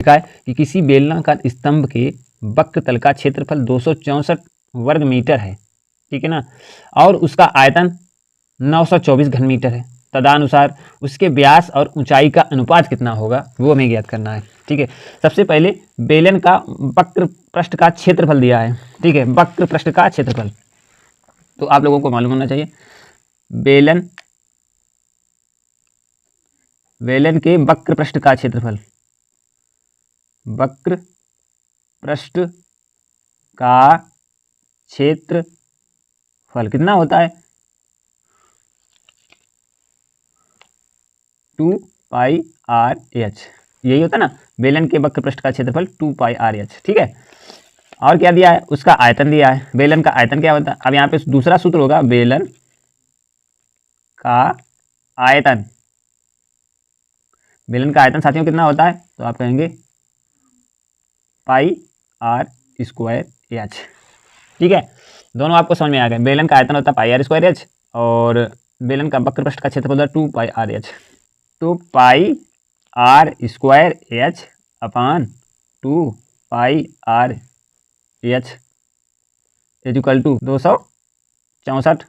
लिखा है कि किसी बेलनाकार स्तंभ के वक्र तल का क्षेत्रफल 264 वर्ग मीटर है, ठीक है ना, और उसका आयतन 924 घन मीटर है। तदनुसार उसके व्यास और ऊंचाई का अनुपात कितना होगा वो हमें ज्ञात करना है। ठीक है, सबसे पहले बेलन का वक्र पृष्ठ का क्षेत्रफल दिया है। ठीक है, वक्र पृष्ठ का क्षेत्रफल तो आप लोगों को मालूम होना चाहिए। बेलन के वक्र पृष्ठ का क्षेत्रफल, वक्र पृष्ठ का क्षेत्रफल कितना होता है 2πr/h। यही होता है ना, बेलन के वक्र पृष्ठ का क्षेत्रफल 2πr/h। ठीक है, और क्या दिया है, उसका आयतन दिया है। बेलन का आयतन क्या होता है, अब यहाँ पे दूसरा सूत्र होगा, बेलन का आयतन। बेलन का आयतन साथियों कितना होता है, तो आप कहेंगे πr²h। ठीक है, दोनों आपको समझ में आ गए। बेलन का आयतन होता है πr²h और बेलन का वक्र पृष्ठ का क्षेत्रफल होता है 2πr/h। तो πr² upon 2πr/h equal to 264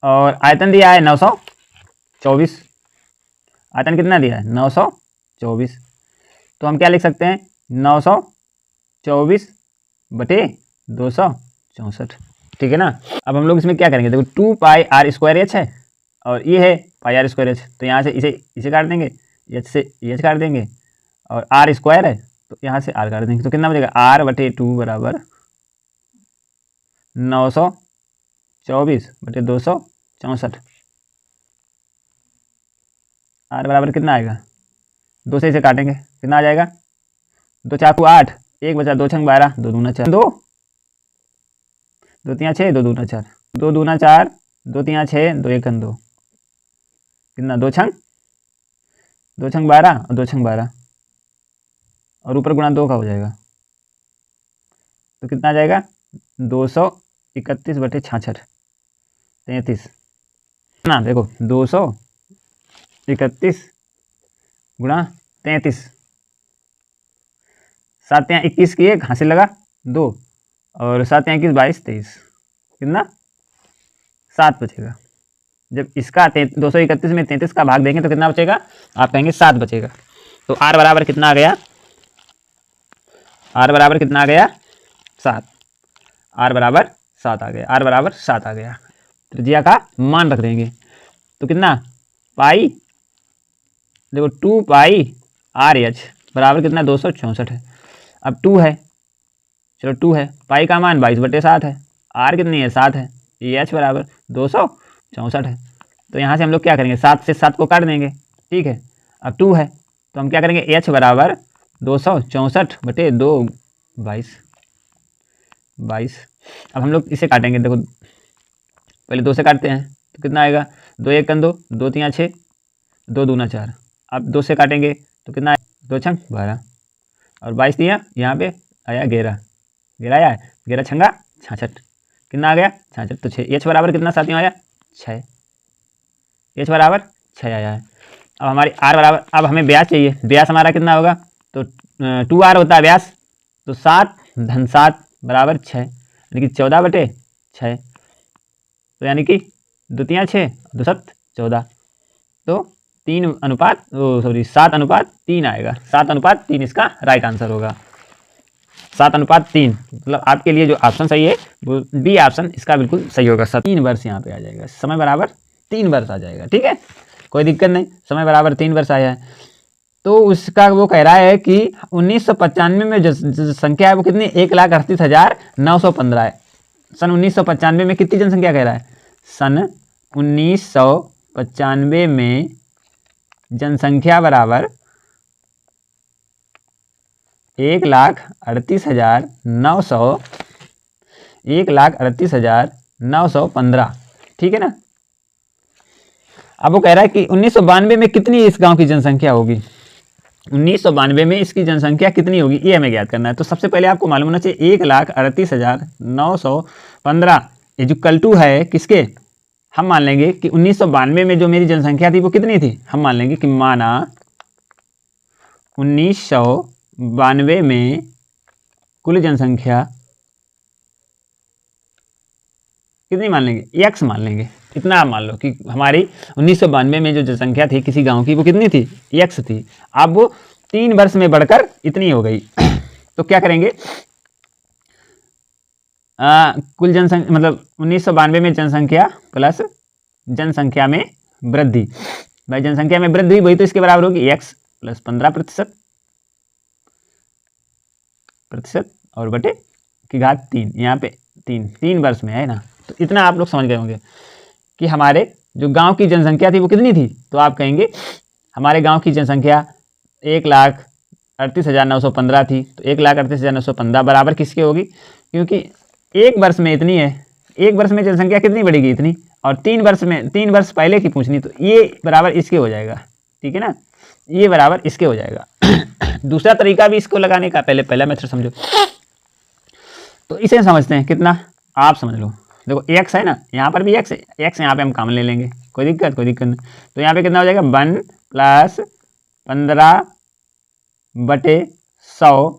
और आयतन दिया है 924। आयतन कितना दिया है 924, तो हम क्या लिख सकते हैं 924/264। ठीक है ना। अब हम लोग इसमें क्या करेंगे, देखो 2πr² है और ये है πr²h, तो यहाँ से इसे काट देंगे, h से h काट देंगे और r² है तो यहाँ से r काट देंगे, तो कितना बचेगा r/2 बराबर 924/264। r बराबर कितना आएगा, 2 से इसे काटेंगे कितना आ जाएगा, 2 4 8, 1 बचा 2 छंग 12, 2 दूना 4, 2 2 3 6, 2 दूना 4, 2 दूना 4, 2 3 6, 2 1 2, कितना 2 छंग 12 और 2 छंग 12 और ऊपर गुणा 2 का हो जाएगा, तो कितना आ जाएगा 231/66 33 ना। देखो 231 गुणा 33, 7 या 21 की 1 हासिल लगा 2 और 7 या 21 22 23, कितना 7 बचेगा। जब इसका 231 में 33 का भाग देंगे तो कितना बचेगा, आप कहेंगे 7 बचेगा। तो r बराबर कितना आ गया, r बराबर कितना आ गया 7, r बराबर 7 आ गया, r बराबर 7 आ गया। त्रिज्या का मान रख देंगे तो कितना पाई, देखो 2πr/h बराबर कितना 264 है। अब 2 है, चलो 2 है, पाई का मान 22/7 है, r कितनी है 7 है, h बराबर 264 है। तो यहाँ से हम लोग क्या करेंगे, 7 से 7 को काट देंगे। ठीक है, अब 2 है तो हम क्या करेंगे, h बराबर 264/2 22। अब हम लोग इसे काटेंगे, देखो पहले 2 से काटते हैं तो कितना आएगा, 2 1 2, 2 3 6, 2 दूना 4। अब 2 से काटेंगे तो कितना आएगा, 2 छंग 12 और 22 दिया, यहाँ पे आया 11 आया, 11 छंगा 66, कितना आ गया 66। तो 6, h बराबर कितना साथियों आया 6, h बराबर 6 आया है। अब हमारी r बराबर, अब हमें व्यास चाहिए, व्यास हमारा कितना होगा, तो 2r होता है व्यास, तो 7 धन 7 बराबर 6, यानी कि 14/6, तो यानी कि 2 3 6, 2 7 14, तो 7:3 आएगा, 7:3 इसका राइट आंसर होगा, 7:3। मतलब आपके लिए जो ऑप्शन सही है वो बी ऑप्शन इसका बिल्कुल सही होगा। 3 वर्ष यहाँ पे आ जाएगा, समय बराबर 3 वर्ष आ जाएगा। ठीक है, कोई दिक्कत नहीं, समय बराबर 3 वर्ष आया है। तो उसका वो कह रहा है कि 1995 में जो संख्या है वो कितनी, 1,38,915 है। सन 1995 में कितनी जनसंख्या कह रहा है, सन 1995 में जनसंख्या बराबर 1,38,915। ठीक है ना। अब वो कह रहा है कि 1992 में कितनी इस गांव की जनसंख्या होगी, 1992 में इसकी जनसंख्या कितनी होगी ये हमें ज्ञात करना है। तो सबसे पहले आपको मालूम होना चाहिए 1,38,915 इक्वल टू है किसके, हम मान लेंगे कि 1992 में जो मेरी जनसंख्या थी वो कितनी थी, हम मान लेंगे कि माना 1992 में कुल जनसंख्या कितनी मान लेंगे, x मान लेंगे। इतना आप मान लो कि हमारी 1992 में जो जनसंख्या थी किसी गांव की वो कितनी थी, x थी। अब वो 3 वर्ष में बढ़कर इतनी हो गई तो क्या करेंगे, कुल जनसंख्या मतलब 1992 में जनसंख्या प्लस जनसंख्या में वृद्धि, भाई जनसंख्या में वृद्धि वही तो इसके बराबर होगी x प्लस 15% और बटे की घात 3, यहाँ पे 3 वर्ष में है ना। तो इतना आप लोग समझ गए होंगे कि हमारे जो गांव की जनसंख्या थी वो कितनी थी। तो आप कहेंगे हमारे गांव की जनसंख्या 1,38,915 थी। तो 1,38,915 बराबर किसके होगी, क्योंकि 1 वर्ष में इतनी है, 1 वर्ष में जनसंख्या कितनी बढ़ेगी, इतनी, और 3 वर्ष पहले की पूछनी, तो ये बराबर इसके हो जाएगा। ठीक है ना, ये बराबर इसके हो जाएगा। दूसरा तरीका भी इसको लगाने का, पहला मेथड समझो। तो इसे समझते हैं कितना, आप समझ लो। देखो x है ना, यहाँ पर भी x है, x यहाँ पे हम कॉमन ले लेंगे, कोई दिक्कत नहीं। तो यहाँ पे कितना हो जाएगा 1 + 15 बटे 100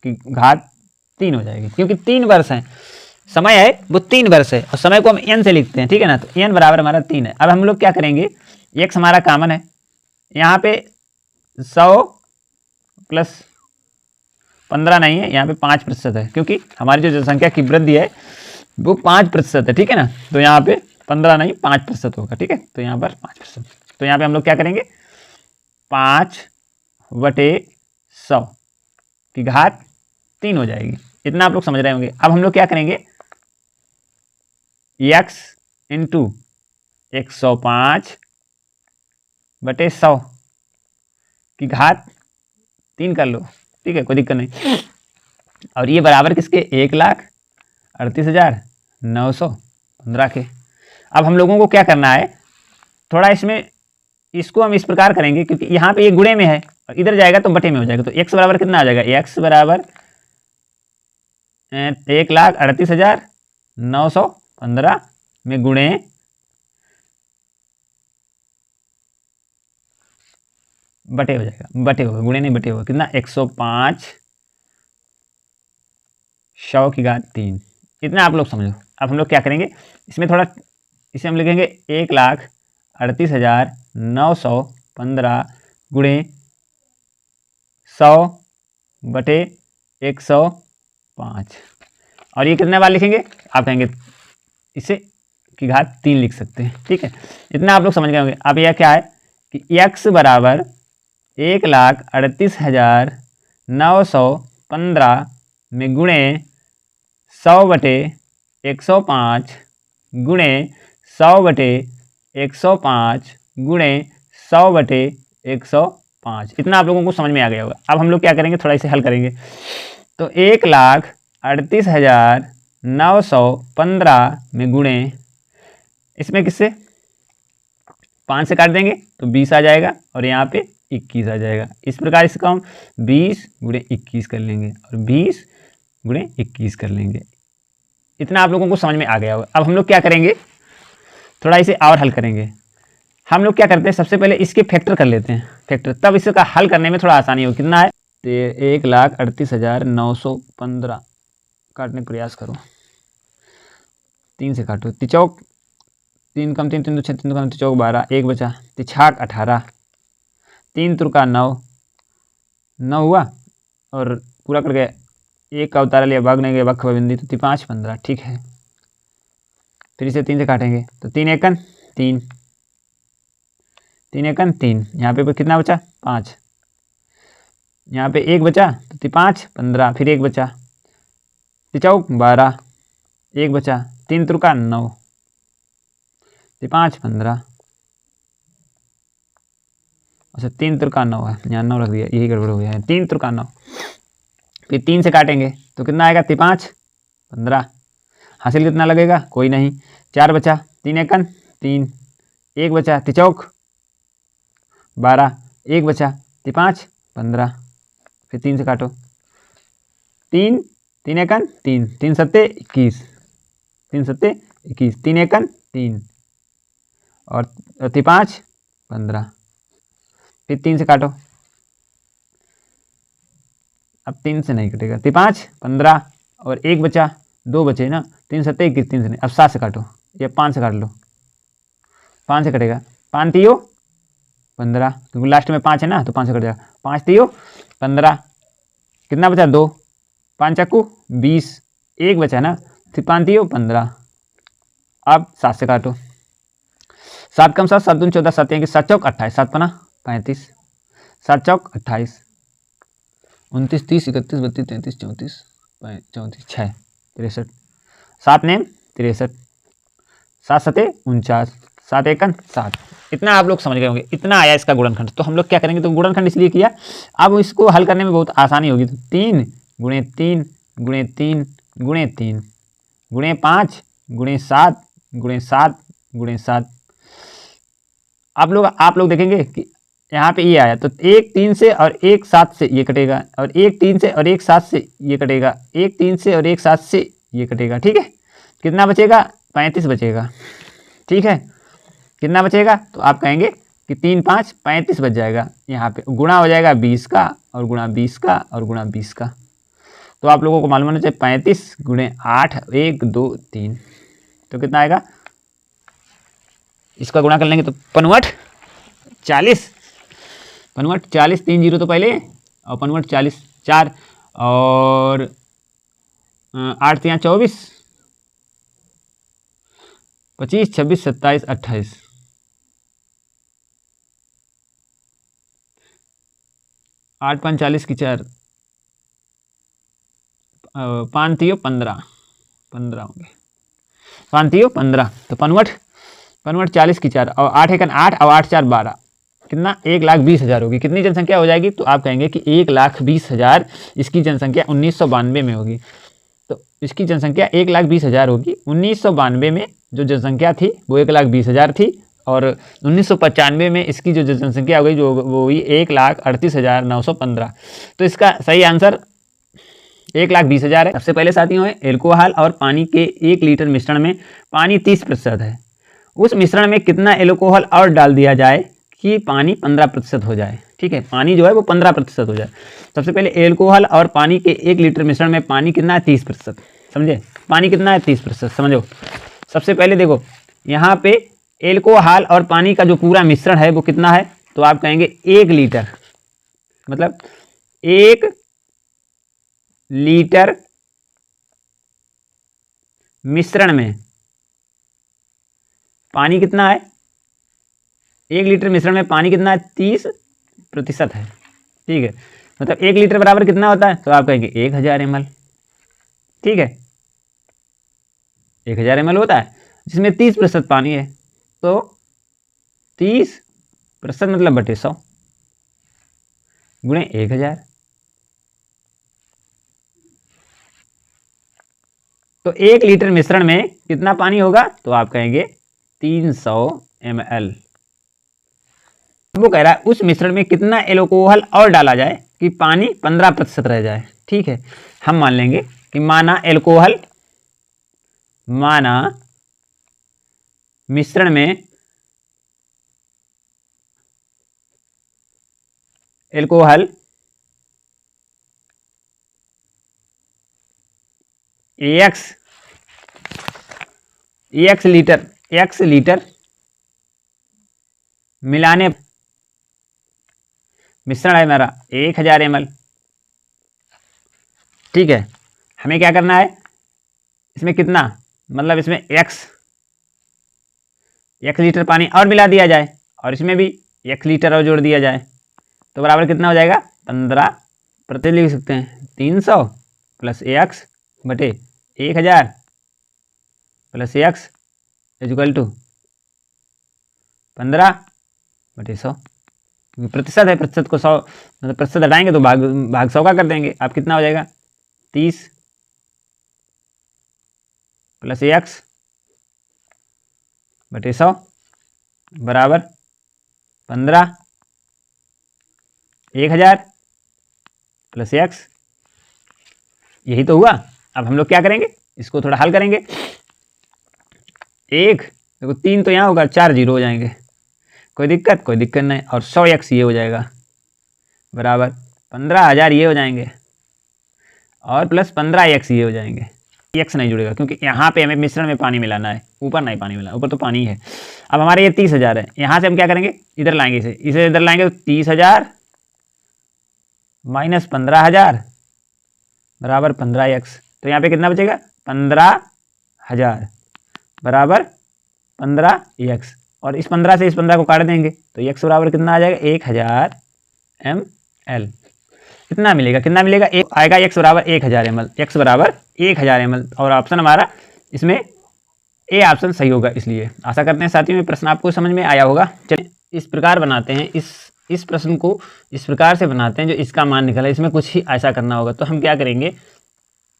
की घात 3 हो जाएगी, क्योंकि 3 वर्ष हैं, समय है वो 3 वर्ष है, और समय को हम n से लिखते हैं। ठीक है ना, तो n बराबर हमारा 3 है। अब हम लोग क्या करेंगे, x हमारा कॉमन है, यहाँ पे 100 + 15 नहीं है, यहाँ पे 5% है, क्योंकि हमारी जो जनसंख्या की वृद्धि है वो 5% है। ठीक है ना, तो यहाँ पे 15 नहीं 5% होगा। ठीक है, तो यहाँ पर 5%, तो यहाँ पे हम लोग क्या करेंगे 5/100 की घात 3 हो जाएगी। इतना आप लोग समझ रहे होंगे। अब हम लोग क्या करेंगे, x × 105/100 की घात 3 कर लो। ठीक है, कोई दिक्कत नहीं। और ये बराबर किसके, 1,38,915 के। अब हम लोगों को क्या करना है, थोड़ा इसको हम इस प्रकार करेंगे, क्योंकि यहाँ पे ये गुणे में है और इधर जाएगा तो बटे में हो जाएगा। तो x बराबर कितना आ जाएगा, x बराबर 1,38,915 में गुणे बटे हो जाएगा, बटे होगा, गुणे नहीं बटे होगा, कितना 105/100 की घात 3। इतना आप लोग समझो। अब हम लोग क्या करेंगे, इसमें थोड़ा, इसे हम लिखेंगे 1,38,915 गुणे 100/105, और ये कितने बार लिखेंगे, आप कहेंगे इसे की घात 3 लिख सकते हैं। ठीक है, इतना आप लोग समझ गए होंगे। अब यह क्या है कि x बराबर 1,38,915 में गुणे 100/105 गुणे 100/105 गुणे 100/105। इतना आप लोगों को समझ में आ गया होगा। अब हम लोग क्या करेंगे, थोड़ा इसे हल करेंगे। तो 1,38,915 में गुणे, इसमें किससे 5 से काट देंगे तो 20 आ जाएगा, और यहाँ पे 21 आ जाएगा। इस प्रकार इसका हम 20 × 21 कर लेंगे और 20 × 21 कर लेंगे। इतना आप लोगों को समझ में आ गया होगा। अब हम लोग क्या करेंगे, थोड़ा इसे और हल करेंगे। हम लोग क्या करते हैं, सबसे पहले इसके फैक्टर कर लेते हैं, फैक्टर, तब इसका हल करने में थोड़ा आसानी हो। कितना है, 1,38,915 काटने का प्रयास करो, 3 से काटो, तिचौक 3 कम 3 3 2 6 3 2 कम तिचौक 12, 1 बचा, तिछाक 18, 3 तुरका 9 हुआ, और पूरा कर गया, 1 का उतारा लिया, भाग नहीं गया, बख बिंदी, तो 5 15। ठीक है, फिर इसे 3 से काटेंगे तो 3 एकन 3, 3 एकन 3, यहाँ पे कितना बचा 5, यहाँ पे 1 बचा तो 5 15, फिर 1 बचा, तिचौक 12, 1 बचा, 3 तुरका 9, 5 15, अच्छा 3 तुरका 9 है, यहाँ 9 रख दिया, यही गड़बड़ हो गया है, 3 तुरका 9, फिर 3 से काटेंगे तो कितना आएगा, 5 15, हासिल कितना लगेगा, कोई नहीं, 4 बचा, 3 एकन 3, 1 बचा, तिचौक 12, 1 बचा, 5 15, फिर 3 से काटो, 3 3 एकन 3, 3 सत्ते 21, 3 सत्ते 21, 3 एकन 3 और 5 15, फिर 3 से काटो, अब 3 से नहीं कटेगा, 5 15 और 1 बचा, 2 बचे ना, 3 7 21, 3 से नहीं, अब 7 से काटो या 5 से काट लो, 5 से कटेगा, 5 3 15 क्योंकि लास्ट में 5 है ना तो 5 से कट जाएगा, 5 3 15, कितना बचा 2, 5 चाकू 20, 1 बचा ना, फिर 5 3 15, अब 7 से काटो, 7 कम 7 7 दूनी 14, 7 यानी 7 चौक 28, 7 पना 35, 7 चौक 28, 29 30 31 32 33 34 34 6 63, 7 नेम 63, 7 सते 49, 7 एकन 7। इतना आप लोग समझ गए होंगे, इतना आया इसका गुणनखंड। तो हम लोग क्या करेंगे, तो गुणनखंड इसलिए किया, अब इसको हल करने में बहुत आसानी होगी। तो 3 गुणे 3 गुणे 3 गुणे 3 गुणे 5 गुणे 7 गुणे 7 गुणे 7। आप लोग देखेंगे कि यहाँ पे ये आया तो 1 3 से और 1 7 से ये कटेगा, और 1 3 से और 1 7 से ये कटेगा, 1 3 से और 1 7 से ये कटेगा। ठीक है, कितना बचेगा, 35 बचेगा। ठीक है, कितना बचेगा, तो आप कहेंगे कि 3 5 35 बच जाएगा। यहाँ पे गुणा हो जाएगा 20 का और गुणा 20 का और गुणा 20 का। तो आप लोगों को मालूम होना चाहिए 35 गुणे 8 1 2 3, तो कितना आएगा, इसका गुणा कर लेंगे तो 40, 3 जीरो तो पहले और 40 4 और 8 3 24 25 26 27 28, 8 5 40 की 4, 5 3 15 होंगे, 5 3 15, तो 40 की 4 और 8 1 8 और 8 4 12, कितना 1,20,000 होगी। कितनी जनसंख्या हो जाएगी, तो आप कहेंगे कि 1,20,000 इसकी जनसंख्या 1992 में होगी। तो इसकी जनसंख्या 1,20,000 होगी। 1992 में जो जनसंख्या थी वो 1,20,000 थी, और 1995 में इसकी जो जनसंख्या हो गई जो वो हुई 1,38,915। तो इसका सही आंसर 1,20,000 है। सबसे पहले साथियों है एल्कोहल और पानी के 1 लीटर मिश्रण में पानी 30% है, उस मिश्रण में कितना एल्कोहल और डाल दिया जाए कि पानी 15% हो जाए। ठीक है, पानी जो है वो 15% हो जाए। सबसे पहले एल्कोहल और पानी के 1 लीटर मिश्रण में पानी कितना है, 30%। समझे, पानी कितना है, 30%। समझो, सबसे पहले देखो यहाँ पे एल्कोहल और पानी का जो पूरा मिश्रण है वो कितना है, तो आप कहेंगे 1 लीटर, मतलब 1 लीटर मिश्रण में पानी कितना है, 1 लीटर मिश्रण में पानी कितना है, 30% है। ठीक है, मतलब 1 लीटर बराबर कितना होता है, तो आप कहेंगे 1000 ml। ठीक है, 1000 ml होता है जिसमें 30% पानी है, तो 30% मतलब बटे 100 गुणे 1000। तो 1 लीटर मिश्रण में कितना पानी होगा, तो आप कहेंगे 300 ml। वो कह रहा है उस मिश्रण में कितना एल्कोहल और डाला जाए कि पानी 15% रह जाए। ठीक है, हम मान लेंगे कि माना मिश्रण में एल्कोहल x लीटर मिलाने, मिश्रण है मेरा 1000 ml। ठीक है, हमें क्या करना है, इसमें कितना, मतलब इसमें x लीटर पानी और मिला दिया जाए और इसमें भी x लीटर और जोड़ दिया जाए, तो बराबर कितना हो जाएगा, 15 प्रति लिख सकते हैं, 300 प्लस x बटे 1000 प्लस x इक्वल टू 15 बटे 100। प्रतिशत है, प्रतिशत को 100 मतलब प्रतिशत हटाएंगे तो भाग 100 का कर देंगे। आप कितना हो जाएगा, 30 प्लस x बटे 100 बराबर 15, 1000 प्लस x, यही तो हुआ। अब हम लोग क्या करेंगे, इसको थोड़ा हल करेंगे। देखो 3 तो यहाँ होगा, 4 जीरो हो जाएंगे, कोई दिक्कत नहीं, और 100x ये हो जाएगा बराबर 15,000 ये हो जाएंगे और प्लस 15x ये हो जाएंगे। x नहीं जुड़ेगा क्योंकि यहाँ पे हमें मिश्रण में पानी मिलाना है, ऊपर नहीं पानी मिलाना, ऊपर तो पानी है। अब हमारे ये 30,000 है, यहाँ से हम क्या करेंगे, इधर लाएंगे इसे इधर लाएंगे तो 30,000 माइनस 15,000 बराबर 15x। तो यहाँ पे कितना बचेगा, 15,000 बराबर 15x। और इस 15 से इस 15 को काट देंगे तो x बराबर कितना आ जाएगा, 1000 ml। कितना मिलेगा, कितना मिलेगा, एक आएगा x बराबर 1000 ml, x बराबर 1000 ml। और ऑप्शन हमारा इसमें ए ऑप्शन सही होगा। इसलिए आशा करते हैं साथियों में प्रश्न आपको समझ में आया होगा। चलिए इस प्रकार बनाते हैं, इस प्रश्न को इस प्रकार से बनाते हैं जो इसका मान निकला है, इसमें कुछ ही ऐसा करना होगा। तो हम क्या करेंगे,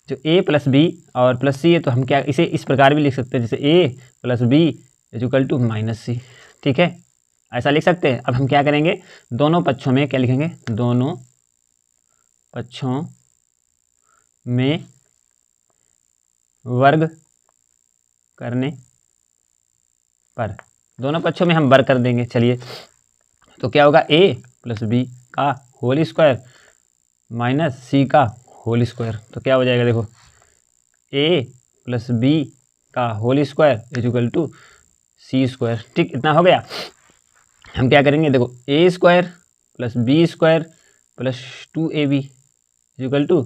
जो a प्लस बी और प्लस सी है तो हम क्या इसे इस प्रकार भी लिख सकते हैं, जैसे a plus B equal to minus C. ठीक है, ऐसा लिख सकते हैं। अब हम क्या करेंगे, दोनों पक्षों में क्या लिखेंगे, दोनों पक्षों में वर्ग करने पर, दोनों पक्षों में हम वर्ग कर देंगे। चलिए तो क्या होगा, a प्लस बी का होल स्क्वायर माइनस सी का होल स्क्वायर। तो क्या हो जाएगा, देखो a प्लस बी का whole square equal to c square. ठीक, इतना हो गया। हम क्या करेंगे, देखो a square plus b square plus 2ab equal to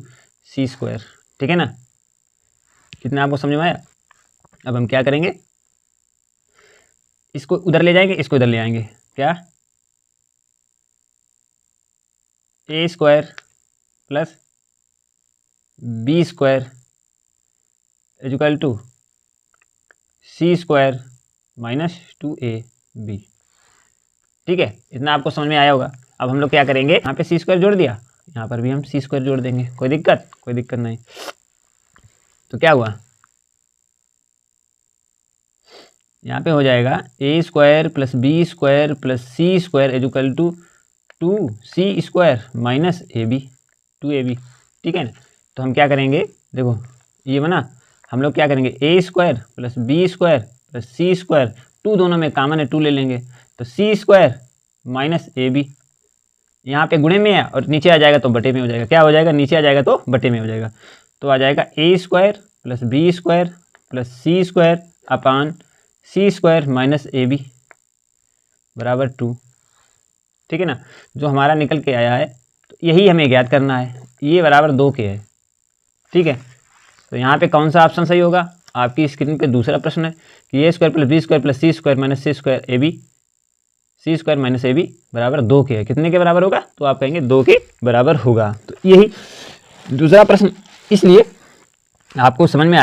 c square. ठीक है ना, कितना आपको समझ में आया। अब हम क्या करेंगे, इसको उधर ले जाएंगे, इसको इधर ले आएंगे, क्या a square plus b square equal to c square minus 2ab। ठीक है, इतना आपको समझ में आया होगा। अब हम लोग क्या करेंगे, यहाँ पे सी स्क्वायर जोड़ दिया, यहाँ पर भी हम सी स्क्वायर जोड़ देंगे। कोई दिक्कत, कोई दिक्कत नहीं। तो क्या हुआ, यहाँ पे हो जाएगा a square plus b square plus c square equal to 2c square minus ab 2ab। ठीक है ना, तो हम क्या करेंगे, देखो ये बना, हम लोग क्या करेंगे, a square plus b square plus c square, 2 दोनों में कॉमन है, 2 ले लेंगे तो c स्क्वायर माइनस ab। यहाँ पे गुणे में है और नीचे आ जाएगा तो बटे में हो जाएगा। क्या हो जाएगा, नीचे आ जाएगा तो बटे में हो जाएगा। तो आ जाएगा a square plus b square plus c square upon c square minus ab बराबर 2। ठीक है ना, जो हमारा निकल के आया है तो यही हमें ज्ञात करना है, ये बराबर 2 के है। ठीक है, तो यहाँ पे कौन सा ऑप्शन सही होगा, आपकी स्क्रीन पे दूसरा प्रश्न है कि a square plus b square plus c square minus c square ab, c square minus ab बराबर 2 के है। कितने के बराबर होगा, तो आप कहेंगे 2 के बराबर होगा। तो यही दूसरा प्रश्न, इसलिए आपको समझ में